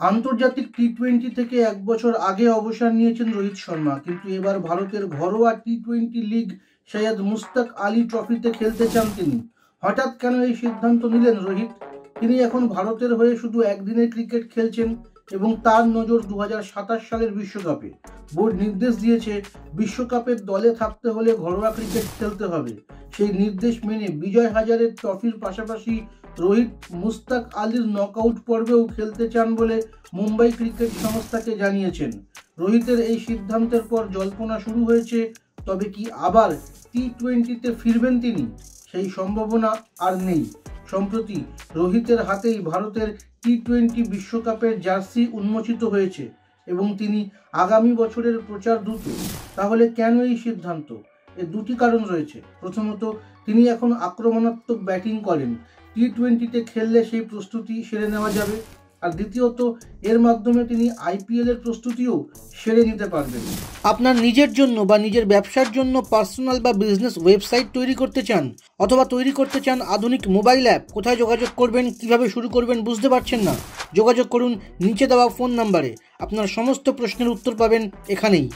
আন্তর্জাতিক টি-20 থেকে এক বছর আগে অবসর নিয়েছেন রোহিত শর্মা, কিন্তু এবার ভারতের ঘরোয়া টি-20 লিগ সৈয়দ মুশতাক আলী ট্রফিতে খেলতে চান তিনি। হঠাৎ কেন এই সিদ্ধান্ত নিলেন রোহিত? তিনি এখন ভারতের হয়ে শুধু একদিনের ক্রিকেট খেলছেন এবং তার নজর 2027 সালের বিশ্বকাপে। বোর্ড নির্দেশ দিয়েছে বিশ্বকাপের দলে থাকতে হলে ঘরোয়া ক্রিকেট খেলতে হবে। সেই নির্দেশ মেনে বিজয় হাজারের ট্রফির পাশাপাশি রোহিত মুশতাক আলীর নকআউট পর্বেও খেলতে চান বলে মুম্বাই ক্রিকেট সংস্থাকে জানিয়েছেন। রোহিতের এই সিদ্ধান্তের পর জল্পনা শুরু হয়েছে, তবে কি আবার টি-20তে ফিরবেন তিনি? সেই সম্ভাবনা আর নেই। সম্প্রতি রোহিতের হাতেই ভারতের টি-20 বিশ্বকাপের জার্সি উন্মোচিত হয়েছে এবং তিনি আগামী বছরের প্রচার দূত। তাহলে কেন এই সিদ্ধান্ত? এর দুটি কারণ রয়েছে। প্রথমত, তিনি এখন আক্রমণাত্মক ব্যাটিং করেন, টি-20তে খেললে সেই প্রস্তুতি সেরে নেওয়া যাবে। আর দ্বিতীয়ত, এর মাধ্যমে তিনি আইপিএল এর প্রস্তুতিও সেরে নিতে পারবেন। আপনার নিজের জন্য বা নিজের ব্যবসার জন্য পার্সোনাল বা বিজনেস ওয়েবসাইট তৈরি করতে চান, অথবা তৈরি করতে চান আধুনিক মোবাইল অ্যাপ? কোথায় যোগাযোগ করবেন, কিভাবে শুরু করবেন বুঝতে পারছেন না? যোগাযোগ করুন নিচে দেওয়া ফোন নাম্বারে। আপনার সমস্ত প্রশ্নের উত্তর পাবেন এখানেই।